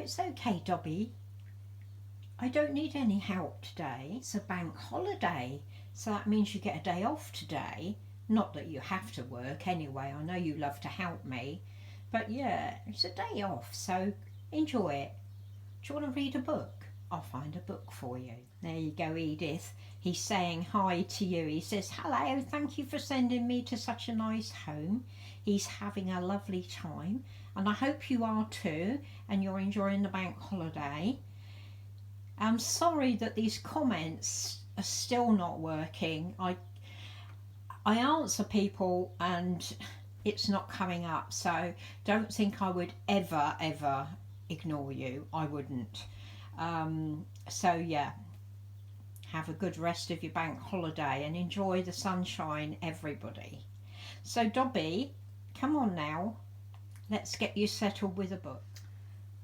it's okay, Dobby. I don't need any help today. It's a bank holiday, so that means you get a day off today. Not that you have to work anyway. I know you love to help me. But yeah, it's a day off, so enjoy it. Do you want to read a book? I'll find a book for you. There you go, Edith. He's saying hi to you. He says, hello, thank you for sending me to such a nice home. He's having a lovely time, and I hope you are too, and you're enjoying the bank holiday. I'm sorry that these comments are still not working. I answer people and it's not coming up, so don't think I would ever ignore you. I wouldn't. So yeah, have a good rest of your bank holiday and enjoy the sunshine, everybody. So Dobby, come on now, let's get you settled with a book.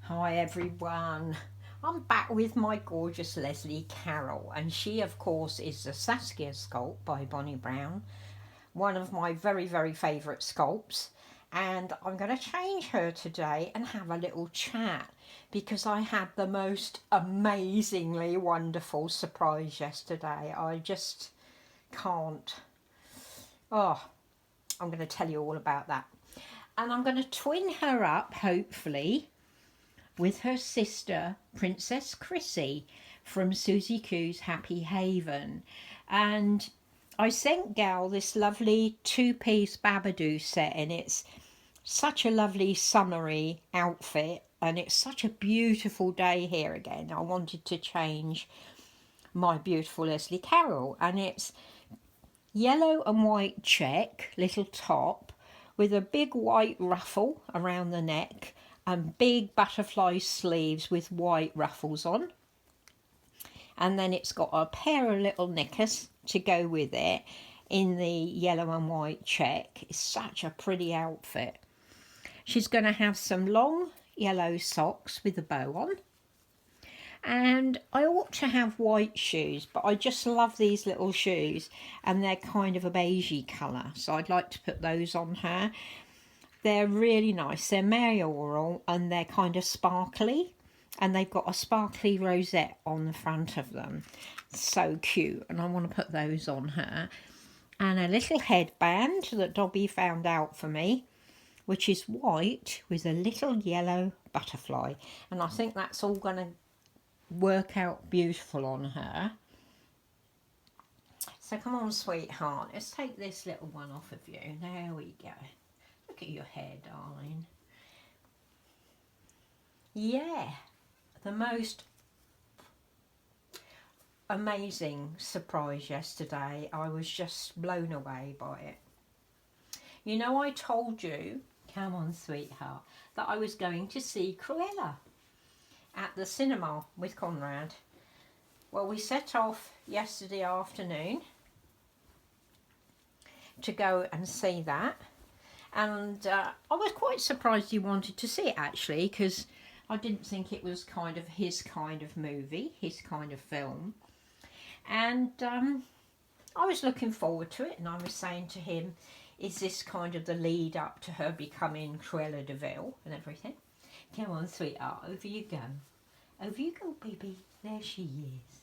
Hi everyone. I'm back with my gorgeous Lesley Carol, and she of course is the Sakia sculpt by Bonnie Brown, one of my very favourite sculpts, and I'm going to change her today and have a little chat because I had the most amazingly wonderful surprise yesterday. I just can't. I'm going to tell you all about that, and I'm going to twin her up hopefully with her sister, Princess Chrissy, from SuzyQ's Happy Haven. And I sent Gal this lovely two-piece Babadoo set, and it's such a lovely summery outfit, and it's such a beautiful day here again. I wanted to change my beautiful Lesley Carol, and it's yellow and white check little top with a big white ruffle around the neck and big butterfly sleeves with white ruffles on. And then it's got a pair of little knickers to go with it in the yellow and white check. It's such a pretty outfit. She's going to have some long yellow socks with a bow on. And I ought to have white shoes, but I just love these little shoes, and they're kind of a beigey colour, so I'd like to put those on her. They're really nice. They're mayoral and they're kind of sparkly, and they've got a sparkly rosette on the front of them. So cute, and I want to put those on her. And a little headband that Dobby found out for me, which is white with a little yellow butterfly, and I think that's all going to work out beautiful on her. So come on, sweetheart, let's take this little one off of you. There we go. Look at your hair, darling. Yeah, the most amazing surprise yesterday. I was just blown away by it. You know, I told you, come on sweetheart, that I was going to see Cruella at the cinema with Conrad. Well, we set off yesterday afternoon to go and see that. And I was quite surprised he wanted to see it, actually, because I didn't think it was kind of his kind of movie, his kind of film. And I was looking forward to it, and I was saying to him, is this kind of the lead up to her becoming Cruella de Vil and everything? Come on, sweetheart, over you go. Over you go, baby. There she is.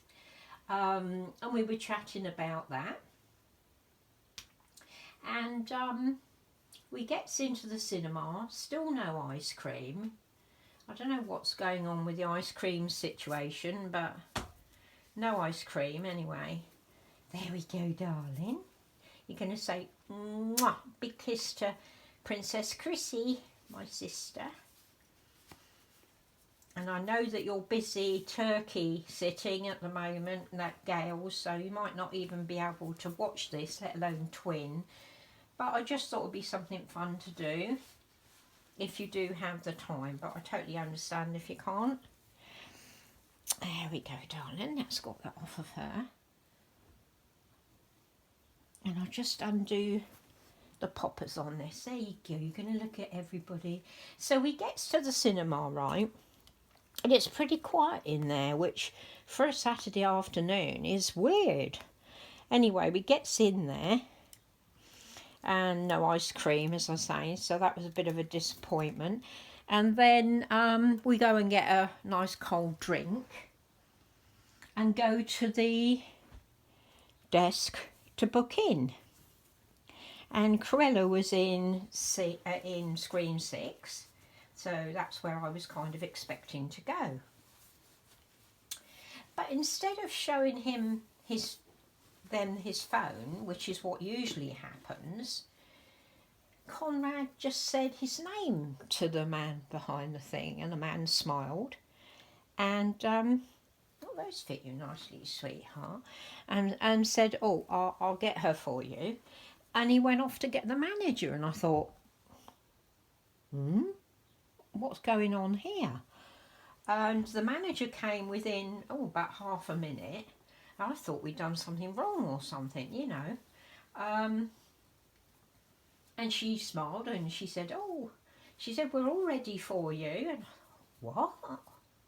And we were chatting about that. And we gets into the cinema, still no ice cream. I don't know what's going on with the ice cream situation, but no ice cream anyway. There we go, darling. You're going to say, mwah, big kiss to Princess Chrissy, my sister. And I know that you're busy turkey sitting at the moment, that Gail, so you might not even be able to watch this, let alone twin. But I just thought it would be something fun to do if you do have the time, but I totally understand if you can't. There we go, darling. Let's get that off of her. And I'll just undo the poppers on this. There you go. You're going to look at everybody. So we gets to the cinema, right? And it's pretty quiet in there, which for a Saturday afternoon is weird. Anyway, we gets in there. And no ice cream, as I say, so that was a bit of a disappointment. And then we go and get a nice cold drink and go to the desk to book in. And Cruella was in Screen 6, so that's where I was kind of expecting to go. But instead of showing him his phone, which is what usually happens, Conrad just said his name to the man behind the thing, and the man smiled and oh, those fit you nicely, sweetheart, and said, oh, I'll get her for you. And he went off to get the manager, and I thought, what's going on here? And the manager came within about half a minute. I thought we'd done something wrong or something, you know. And she smiled and she said, we're all ready for you. And what?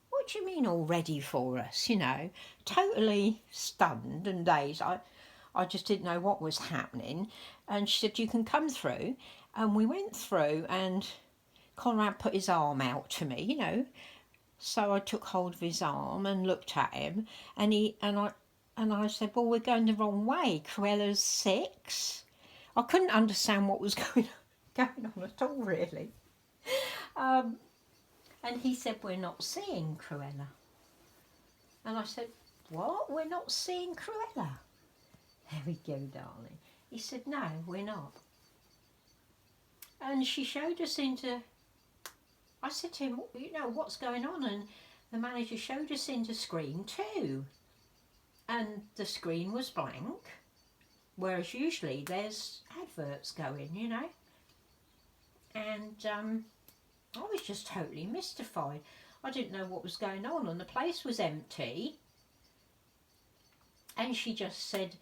What do you mean all ready for us? You know, totally stunned and dazed. I just didn't know what was happening. And she said, you can come through. And we went through, and Conrad put his arm out to me, you know. So I took hold of his arm and looked at him, and I said, well, we're going the wrong way. Cruella's 6. I couldn't understand what was going on at all, really. And he said, we're not seeing Cruella. And I said, what? We're not seeing Cruella? There we go, darling. He said, no, we're not. And she showed us into... I said to him, you know, what's going on? And the manager showed us into screen 2. And the screen was blank. Whereas usually there's adverts going, you know. And I was just totally mystified. I didn't know what was going on, and the place was empty. And she just said,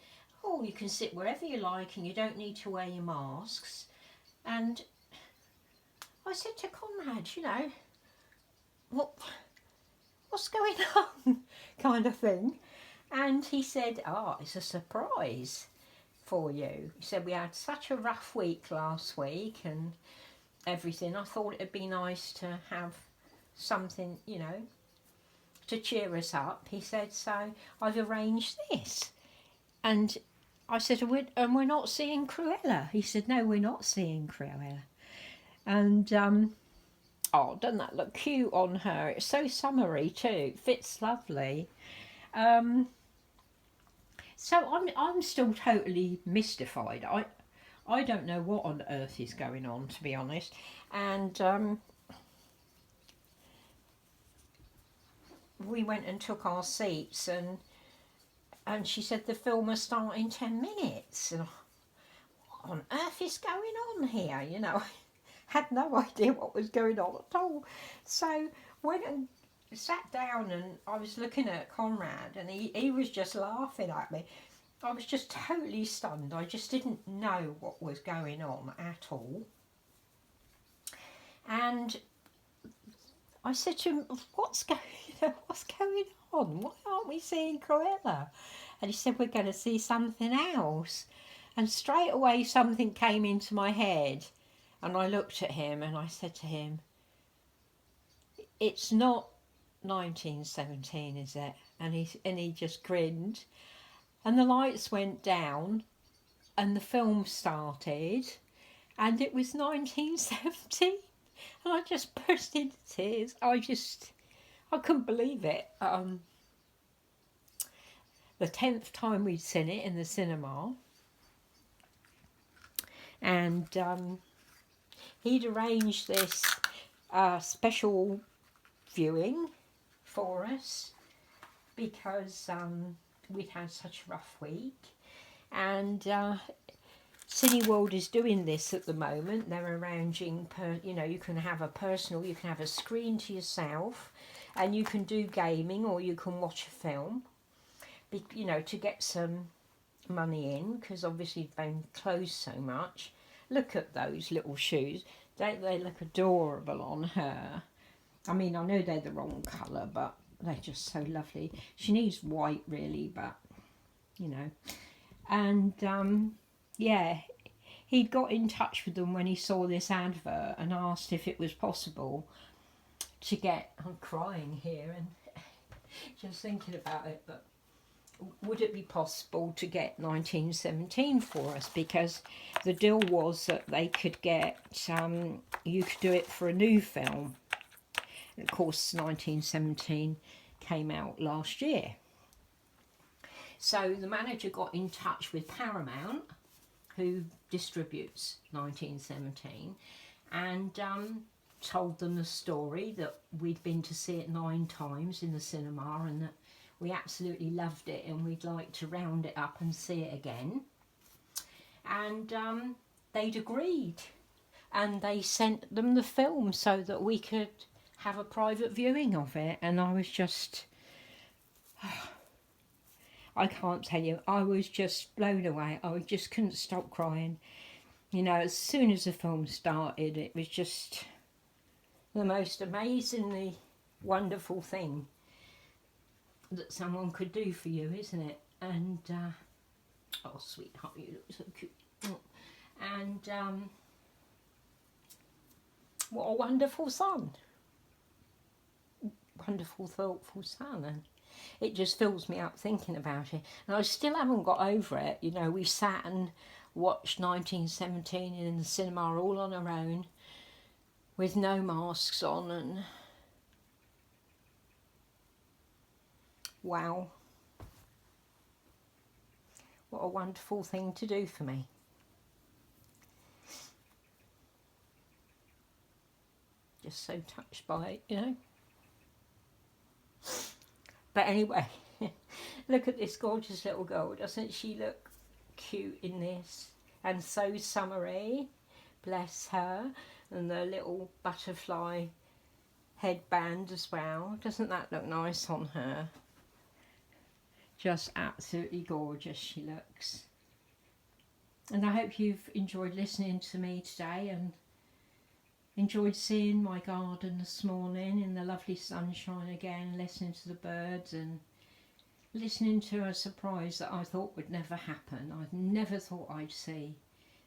oh, you can sit wherever you like and you don't need to wear your masks. And I said to Conrad, you know, what's going on? Kind of thing. And he said, it's a surprise for you. He said, we had such a rough week last week and everything. I thought it'd be nice to have something, you know, to cheer us up. He said, so I've arranged this. And I said, and we're not seeing Cruella. He said, no, we're not seeing Cruella. And doesn't that look cute on her? It's so summery too. Fits lovely. So I'm still totally mystified. I don't know what on earth is going on, to be honest. And we went and took our seats, and she said the film will start in 10 minutes. And what on earth is going on here? You know, I had no idea what was going on at all. So went and sat down, and I was looking at Conrad, and he was just laughing at me. I was just totally stunned. I just didn't know what was going on at all. And I said to him, what's going on? Why aren't we seeing Cruella? And he said, we're going to see something else. And straight away something came into my head, and I looked at him and I said to him, it's not 1917, is it? And he just grinned, and the lights went down and the film started, and it was 1970, and I just burst into tears. I couldn't believe it. The 10th time we'd seen it in the cinema, and he'd arranged this special viewing for us because we'd had such a rough week. And Cineworld is doing this at the moment. They're arranging, you can have a screen to yourself, and you can do gaming, or you can watch a film, to get some money in, because obviously they've been closed so much. Look at those little shoes. Don't they look adorable on her? I mean, I know they're the wrong colour, but they're just so lovely. She needs white, really, but, And, he'd got in touch with them when he saw this advert and asked if it was possible to get, I'm crying here and just thinking about it, but would it be possible to get 1917 for us, because the deal was that they could get, you could do it for a new film. And of course 1917 came out last year. So the manager got in touch with Paramount, who distributes 1917, and told them the story, that we'd been to see it 9 times in the cinema and that we absolutely loved it and we'd like to round it up and see it again. And they'd agreed, and they sent them the film so that we could have a private viewing of it. And I was just, I can't tell you, I was just blown away. I just couldn't stop crying. You know, as soon as the film started, it was just the most amazingly wonderful thing that someone could do for you, isn't it? And oh sweetheart, you look so cute. And what a wonderful son, wonderful thoughtful son. And it just fills me up thinking about it, and I still haven't got over it. You know, we sat and watched 1917 in the cinema all on our own with no masks on, and wow, what a wonderful thing to do for me. Just so touched by it, you know. But anyway, look at this gorgeous little girl. Doesn't she look cute in this? And so summery, bless her. And the little butterfly headband as well. Doesn't that look nice on her? Just absolutely gorgeous she looks. And I hope you've enjoyed listening to me today and enjoyed seeing my garden this morning in the lovely sunshine again, listening to the birds and listening to a surprise that I thought would never happen. I never thought I'd see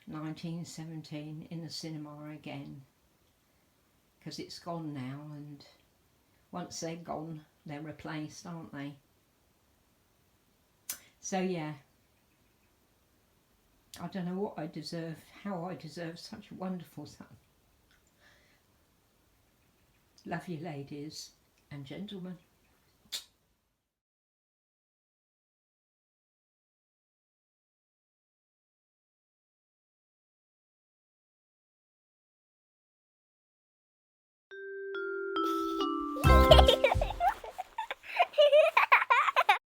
1917 in the cinema again, because it's gone now, and once they're gone, they're replaced, aren't they? So yeah, I don't know what I deserve, how I deserve such a wonderful son. Love you, ladies and gentlemen.